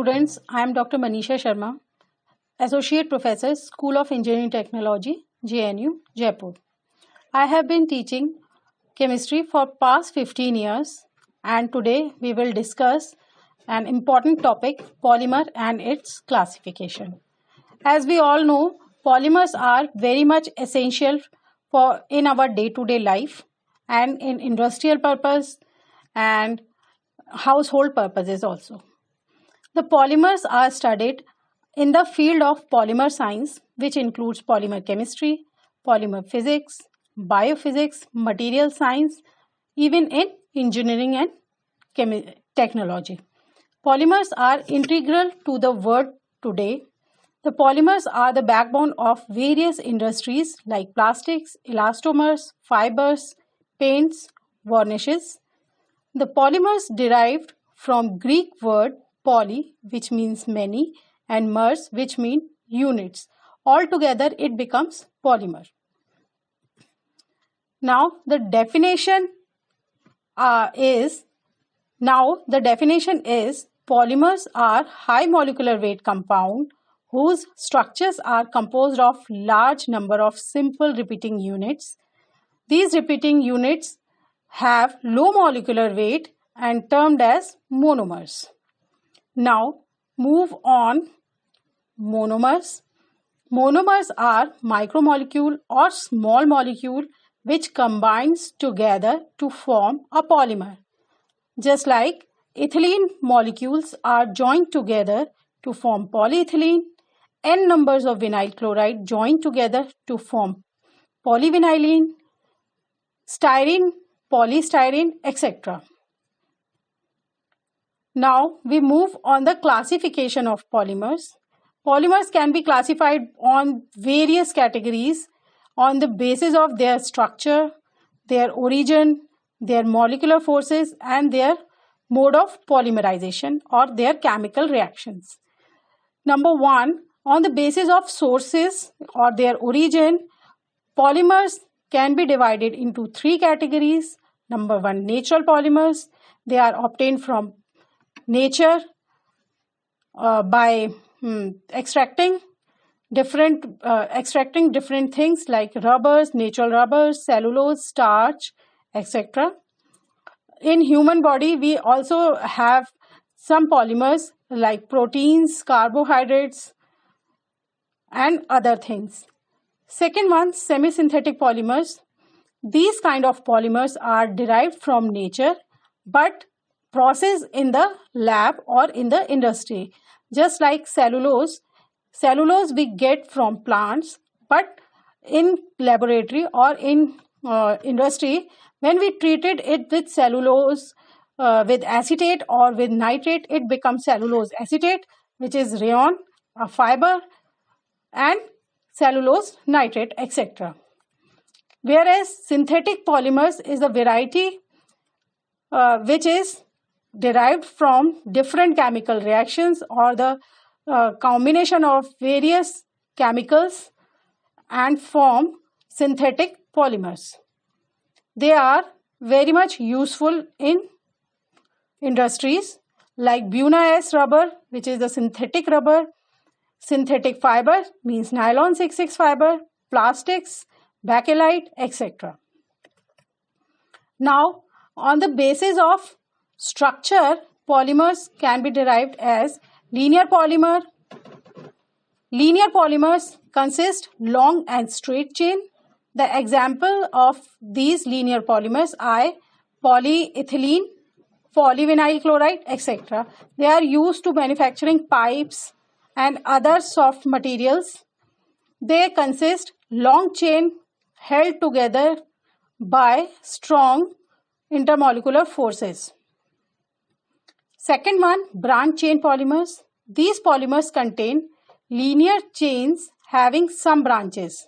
students, I am Dr. Manisha Sharma, Associate Professor, School of Engineering Technology, JNU, Jaipur. I have been teaching chemistry for past 15 years and today we will discuss an important topic, polymer and its classification. As we all know, polymers are very much essential in our day-to-day life and in industrial purpose and household purposes also. The polymers are studied in the field of polymer science, which includes polymer chemistry, polymer physics, biophysics, material science, even in engineering and technology. Polymers are integral to the world today. The polymers are the backbone of various industries like plastics, elastomers, fibers, paints, varnishes. The polymers derived from Greek word poly, which means many, and mers, which mean units. Altogether, it becomes polymer. Now, the definition is polymers are high molecular weight compound whose structures are composed of large number of simple repeating units. These repeating units have low molecular weight and termed as monomers. Now, move on. Monomers. Monomers are micromolecule or small molecule which combines together to form a polymer. Just like ethylene molecules are joined together to form polyethylene, n numbers of vinyl chloride joined together to form polyvinylene, styrene, polystyrene, etc. Now we move on the classification of polymers. Polymers can be classified on various categories on the basis of their structure, their origin, their molecular forces and their mode of polymerization or their chemical reactions. Number one, on the basis of sources or their origin, polymers can be divided into three categories. Number one, natural polymers. They are obtained from nature by extracting different things like rubbers, natural rubbers, cellulose, starch, etc. In human body, we also have some polymers like proteins, carbohydrates, and other things. Second one, semi-synthetic polymers. These kind of polymers are derived from nature but processed in the lab or in the industry. Just like cellulose. Cellulose we get from plants, but in laboratory or in industry, when we treated it with cellulose with acetate or with nitrate, it becomes cellulose acetate, which is rayon, a fiber, and cellulose nitrate, etc. Whereas synthetic polymers is a variety which is derived from different chemical reactions or the combination of various chemicals and form synthetic polymers. They are very much useful in industries like Buna S rubber, which is the synthetic rubber, synthetic fiber means nylon 6,6 fiber, plastics, bakelite, etc. Now, on the basis of structure, polymers can be derived as linear polymer. Linear polymers consist long and straight chain. The example of these linear polymers are polyethylene, polyvinyl chloride, etc. They are used to manufacturing pipes and other soft materials. They consist long chain held together by strong intermolecular forces. Second one, branch chain polymers. These polymers contain linear chains having some branches.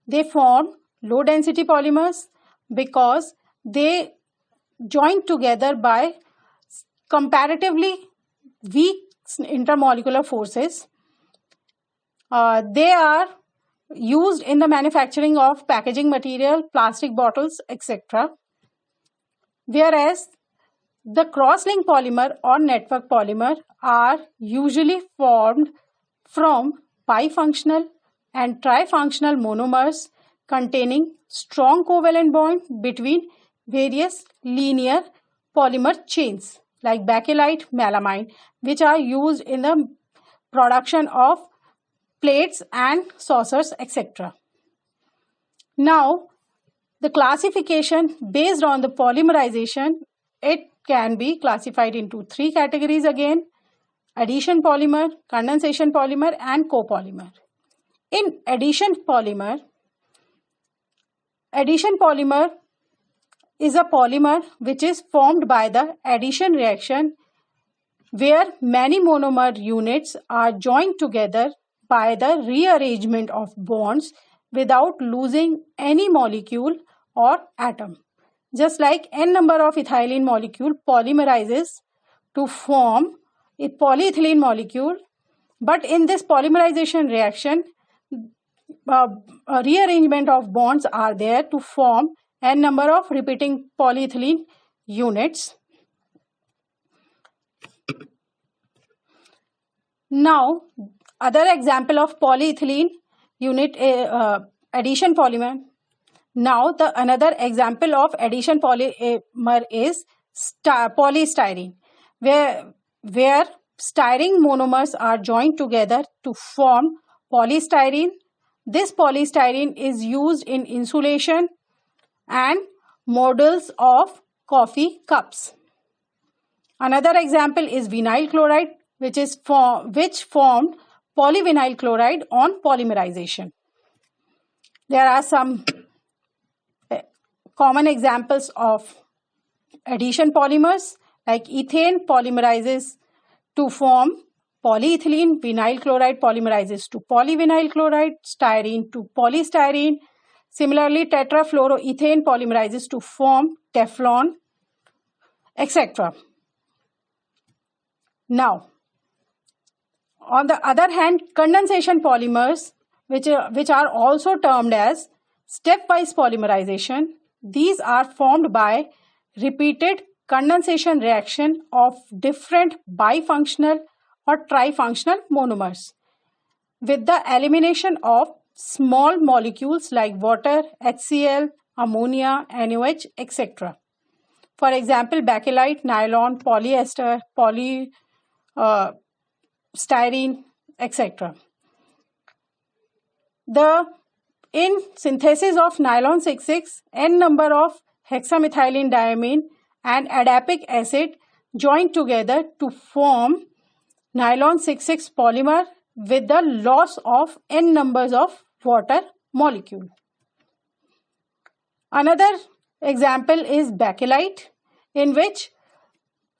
They form low density polymers because they join together by comparatively weak intermolecular forces. They are used in the manufacturing of packaging material, plastic bottles, etc. Whereas The crosslink polymer or network polymer are usually formed from bifunctional and trifunctional monomers containing strong covalent bond between various linear polymer chains like bakelite, melamine, which are used in the production of plates and saucers, etc. Now, the classification based on the polymerization, it can be classified into three categories again: addition polymer, condensation polymer, and copolymer. In addition polymer is a polymer which is formed by the addition reaction where many monomer units are joined together by the rearrangement of bonds without losing any molecule or atom. Just like n number of ethylene molecule polymerizes to form a polyethylene molecule, but in this polymerization reaction, a rearrangement of bonds are there to form n number of repeating polyethylene units. Now, other example of polyethylene unit addition polymer. Now, another example of addition polymer is polystyrene, where styrene monomers are joined together to form polystyrene. This polystyrene is used in insulation and models of coffee cups. Another example is vinyl chloride, which formed polyvinyl chloride on polymerization. There are some common examples of addition polymers like ethane polymerizes to form polyethylene, vinyl chloride polymerizes to polyvinyl chloride, styrene to polystyrene. Similarly, tetrafluoroethane polymerizes to form Teflon, etc. Now, on the other hand, condensation polymers, which are also termed as stepwise polymerization, these are formed by repeated condensation reaction of different bifunctional or trifunctional monomers with the elimination of small molecules like water, HCl, ammonia, NaOH, etc. For example, bakelite, nylon, polyester, polystyrene, etc. In synthesis of nylon 6,6, n number of hexamethylene diamine and adipic acid joined together to form nylon 6,6 polymer with the loss of n numbers of water molecule. Another example is bakelite, in which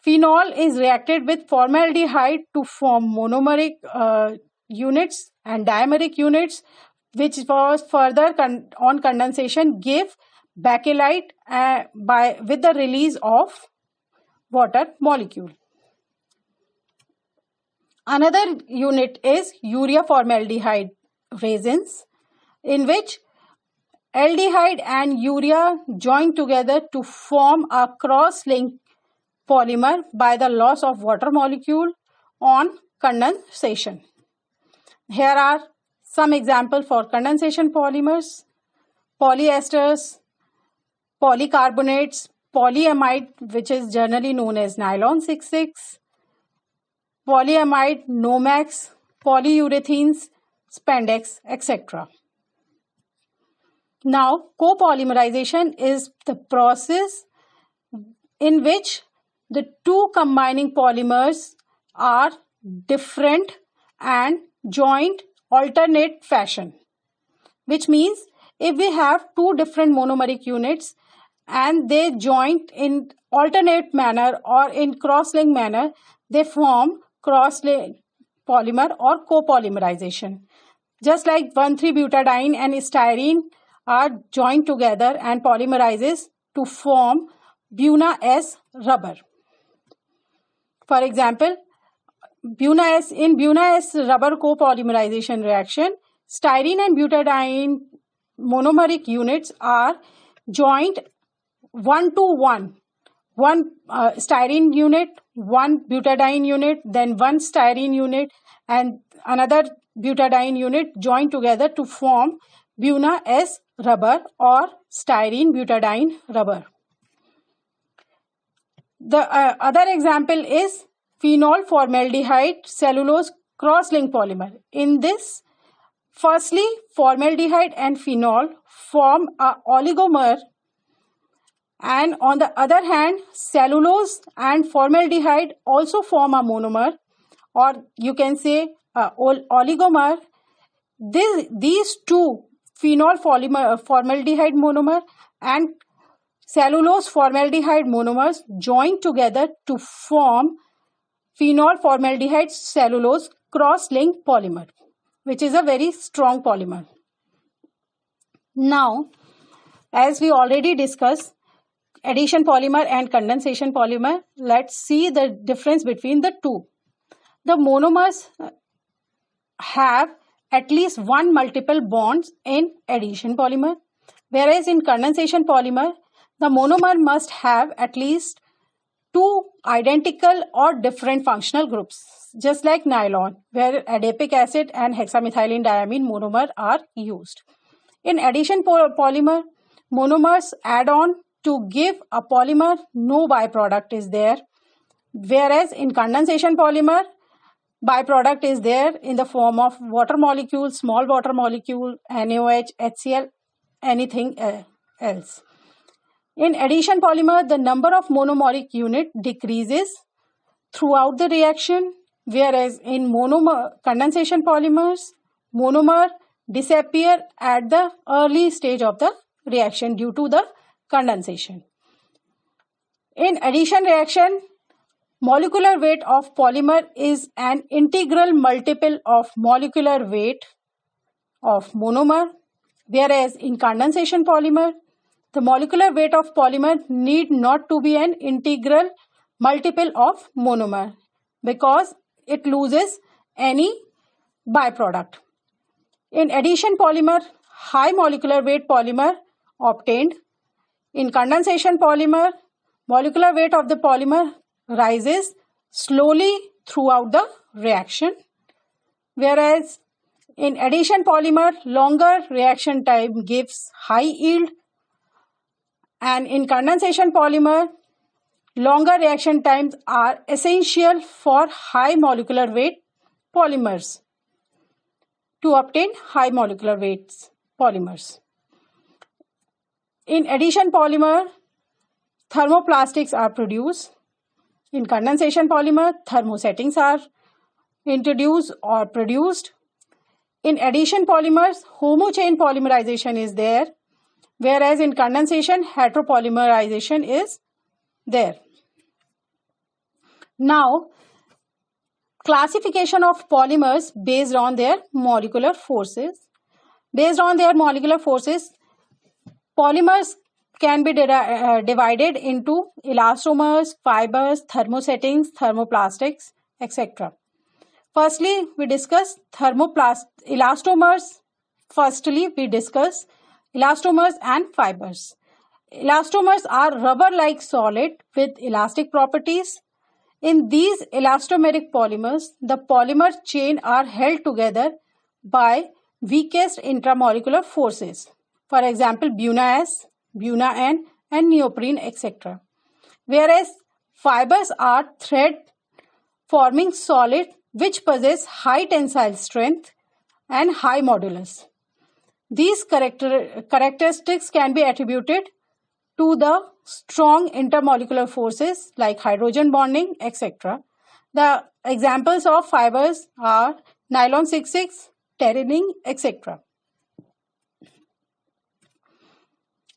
phenol is reacted with formaldehyde to form monomeric units and dimeric units, which was further on condensation give bakelite with the release of water molecule. Another unit is urea formaldehyde resins, in which aldehyde and urea join together to form a cross-linked polymer by the loss of water molecule on condensation. Here are some examples for condensation polymers: polyesters, polycarbonates, polyamide, which is generally known as nylon 6,6, polyamide, Nomex, polyurethanes, spandex, etc. Now, co-polymerization is the process in which the two combining polymers are different and joined alternate fashion, which means if we have two different monomeric units and they joint in alternate manner or in cross-link manner, they form cross-link polymer or copolymerization. Just like 1,3-butadiene and styrene are joined together and polymerizes to form Buna-S rubber. For example, in Buna-S rubber copolymerization reaction, styrene and butadiene monomeric units are joined 1 to 1 one styrene unit, one butadiene unit, then one styrene unit and another butadiene unit joined together to form buna as rubber or styrene butadiene rubber. The other example is phenol formaldehyde cellulose crosslink polymer. In this, firstly, formaldehyde and phenol form a oligomer, and on the other hand, cellulose and formaldehyde also form a monomer, or you can say oligomer. These two, phenol formaldehyde monomer and cellulose formaldehyde monomers, join together to form phenol formaldehyde cellulose cross-linked polymer, which is a very strong polymer. Now, as we already discussed, addition polymer and condensation polymer, let's see the difference between the two. The monomers have at least one multiple bonds in addition polymer, whereas in condensation polymer, the monomer must have at least two identical or different functional groups, just like nylon, where adipic acid and hexamethylene diamine monomer are used. In addition polymer, monomers add on to give a polymer, no byproduct is there, whereas in condensation polymer, byproduct is there in the form of water molecule, small water molecule, NaOH, HCl, anything else. In addition polymer, the number of monomeric unit decreases throughout the reaction, whereas in condensation polymers, monomer disappear at the early stage of the reaction due to the condensation. In addition reaction, molecular weight of polymer is an integral multiple of molecular weight of monomer, whereas in condensation polymer, the molecular weight of polymer need not to be an integral multiple of monomer because it loses any byproduct. In addition polymer, high molecular weight polymer obtained. In condensation polymer, molecular weight of the polymer rises slowly throughout the reaction, whereas in addition polymer, longer reaction time gives high yield, and in condensation polymer, longer reaction times are essential for high molecular weight polymers to obtain high molecular weights polymers. In addition polymer, thermoplastics are produced. In condensation polymer, thermosettings are introduced or produced. In addition polymers, homochain polymerization is there, whereas in condensation, heteropolymerization is there. Now, classification of polymers based on their molecular forces. Based on their molecular forces, polymers can be divided into elastomers, fibers, thermosettings, thermoplastics, etc. Firstly, we discuss elastomers. Firstly, we discuss elastomers and fibers. Elastomers are rubber-like solid with elastic properties. In these elastomeric polymers, the polymer chain are held together by weakest intramolecular forces. For example, Buna S, Buna N, and neoprene, etc. Whereas fibers are thread-forming solid which possess high tensile strength and high modulus. These characteristics can be attributed to the strong intermolecular forces like hydrogen bonding, etc. The examples of fibers are nylon 6,6, terylene, etc.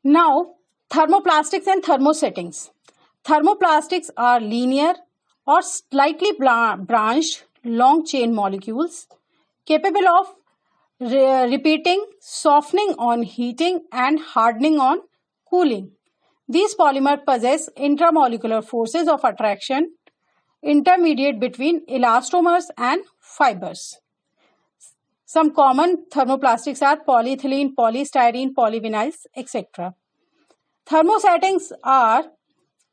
Now, thermoplastics and thermosettings. Thermoplastics are linear or slightly branched long chain molecules capable of repeating, softening on heating and hardening on cooling. These polymers possess intramolecular forces of attraction intermediate between elastomers and fibers. Some common thermoplastics are polyethylene, polystyrene, polyvinyls, etc. Thermosettings are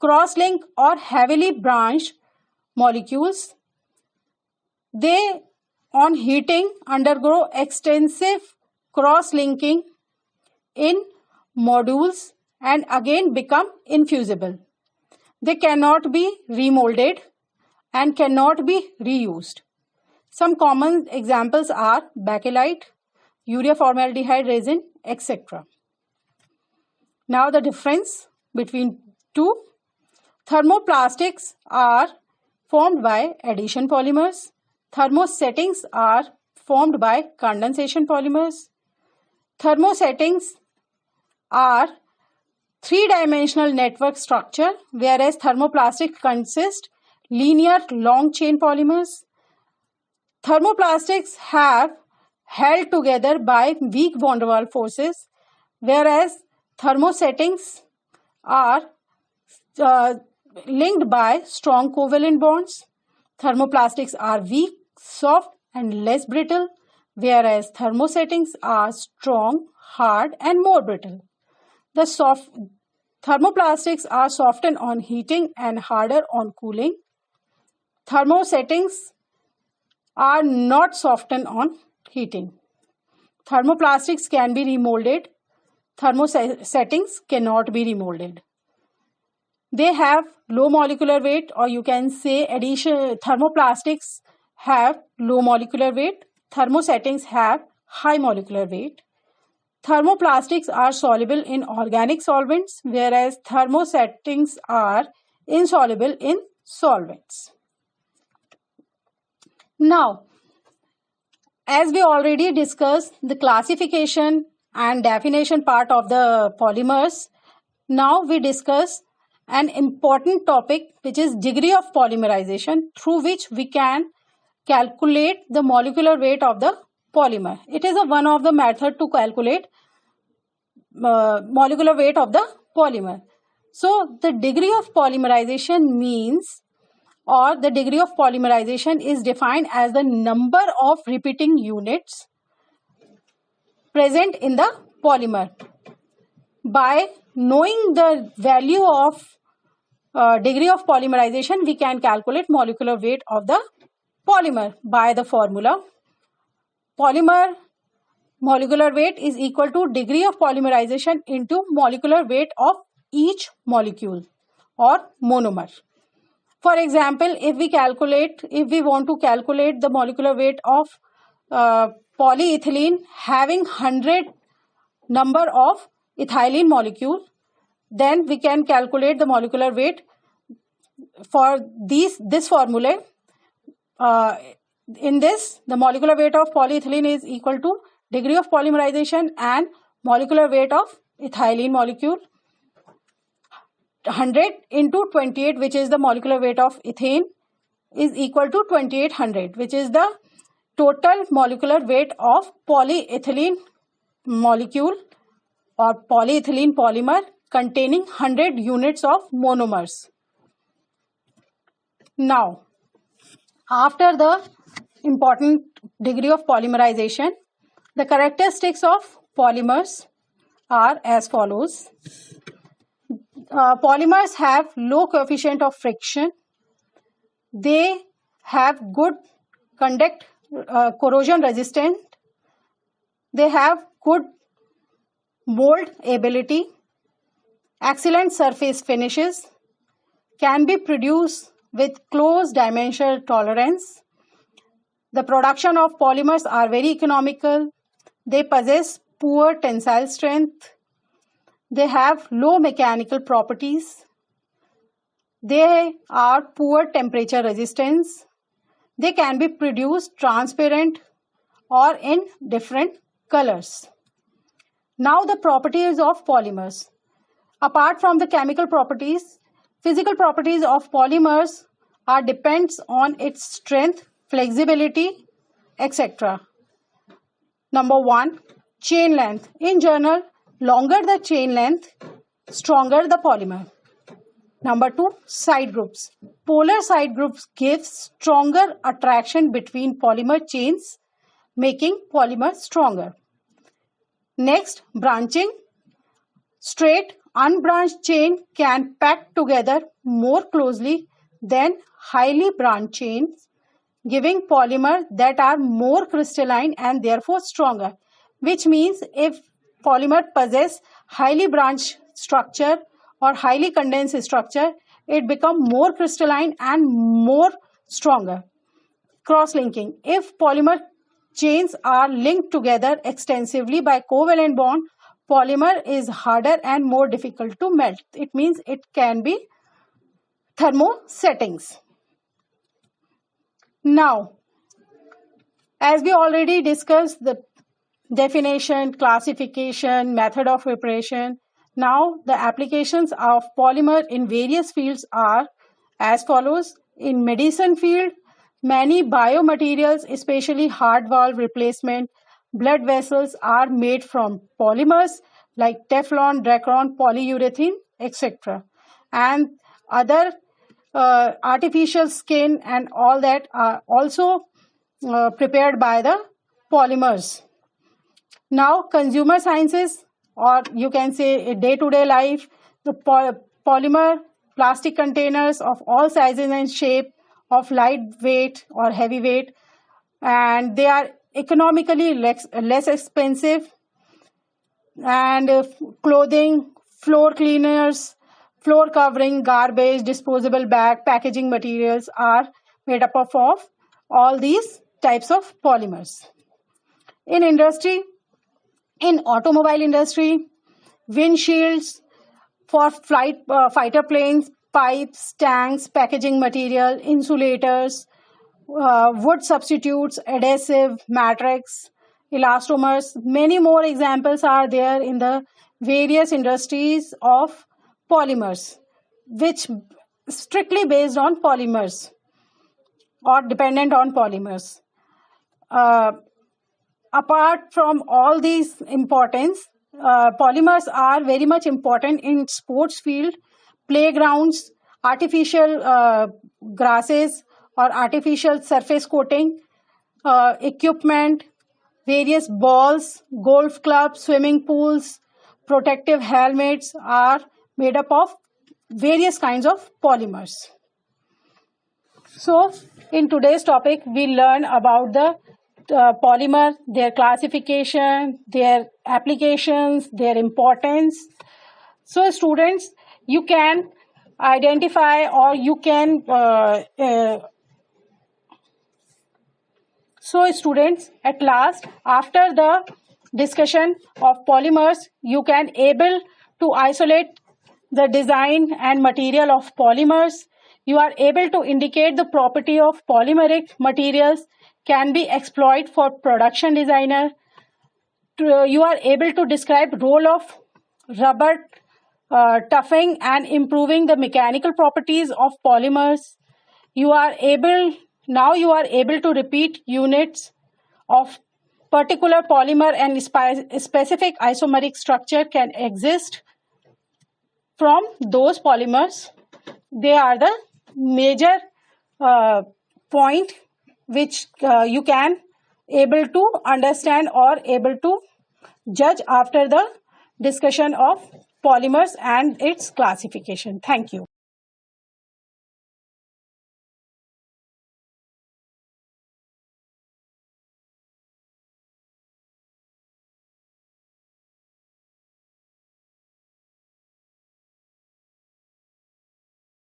crosslink or heavily branched molecules. They, on heating, undergo extensive cross-linking in modules and again become infusible. They cannot be remolded and cannot be reused. Some common examples are bakelite, urea formaldehyde resin, etc. Now the difference between two. Thermoplastics are formed by addition polymers. Thermosettings are formed by condensation polymers. Thermosettings are three-dimensional network structure, whereas thermoplastics consist linear long chain polymers. Thermoplastics have held together by weak van der Waals forces, whereas thermosettings are linked by strong covalent bonds. Thermoplastics are weak, soft and less brittle, whereas thermosettings are strong, hard and more brittle. The thermoplastics are softened on heating and harder on cooling. Thermosettings are not softened on heating. Thermoplastics can be remolded. Thermosettings cannot be remolded. They have low molecular weight, or you can say thermoplastics have low molecular weight. Thermosettings have high molecular weight. Thermoplastics are soluble in organic solvents, whereas thermosettings are insoluble in solvents. Now, as we already discussed the classification and definition part of the polymers, now we discuss an important topic, which is degree of polymerization, through which we can calculate the molecular weight of the polymer. It is one of the method to calculate molecular weight of the polymer. So the degree of polymerization means, or the degree of polymerization is defined as the number of repeating units present in the polymer. By knowing the value of degree of polymerization, we can calculate molecular weight of the polymer by the formula. Polymer molecular weight is equal to degree of polymerization into molecular weight of each molecule or monomer. For example, if we want to calculate the molecular weight of polyethylene having 100 number of ethylene molecule, then we can calculate the molecular weight for this formula. In this, the molecular weight of polyethylene is equal to degree of polymerization and molecular weight of ethylene molecule. 100 into 28, which is the molecular weight of ethane, is equal to 2800, which is the total molecular weight of polyethylene molecule or polyethylene polymer containing 100 units of monomers. Now, after the important degree of polymerization, the characteristics of polymers are as follows. Polymers have low coefficient of friction. They have good corrosion resistant. They have good mold ability, excellent surface finishes, can be produced with close dimensional tolerance. The production of polymers are very economical. They possess poor tensile strength. They have low mechanical properties. They are poor temperature resistance. They can be produced transparent or in different colors. Now the properties of polymers. Apart from the chemical properties, physical properties of polymers depends on its strength, flexibility, etc. Number 1, chain length. In general, longer the chain length, stronger the polymer. Number 2, side groups. Polar side groups give stronger attraction between polymer chains, making polymer stronger. Next, branching. Straight unbranched chain can pack together more closely than highly branched chains, giving polymers that are more crystalline and therefore stronger, which means if polymer possess highly branched structure or highly condensed structure, it become more crystalline and more stronger. Cross-linking. If polymer chains are linked together extensively by covalent bond, polymer is harder and more difficult to melt. It means it can be thermo settings. Now, as we already discussed the definition, classification, method of preparation, now the applications of polymer in various fields are as follows. In medicine field, many biomaterials, especially heart valve replacement, blood vessels are made from polymers like Teflon, Dacron, polyurethane, etc. And other artificial skin and all that are also prepared by the polymers. Now, consumer sciences, or you can say day-to-day life, the polymer plastic containers of all sizes and shape, of lightweight or heavyweight, and they are economically less expensive, and clothing, floor cleaners, floor covering, garbage, disposable bag, packaging materials are made up of all these types of polymers. In industry, in automobile industry, windshields for fighter planes, pipes, tanks, packaging material, insulators, wood substitutes, adhesive, matrix, elastomers. Many more examples are there in the various industries of polymers, which strictly based on polymers or dependent on polymers. Apart from all these importance, polymers are very much important in sports field, playgrounds, artificial grasses or artificial surface coating, equipment, various balls, golf clubs, swimming pools, protective helmets are made up of various kinds of polymers. So, in today's topic, we learn about the polymer, their classification, their applications, their importance. So, students, you can identify or you can so students, at last, after the discussion of polymers, you can able to isolate the design and material of polymers. You are able to indicate the property of polymeric materials can be exploited for production designer. You are able to describe role of rubber toughing and improving the mechanical properties of polymers. You are able to repeat units of particular polymer and specific isomeric structure can exist from those polymers. They are the major point which you can able to understand or able to judge after the discussion of polymers and its classification. Thank you.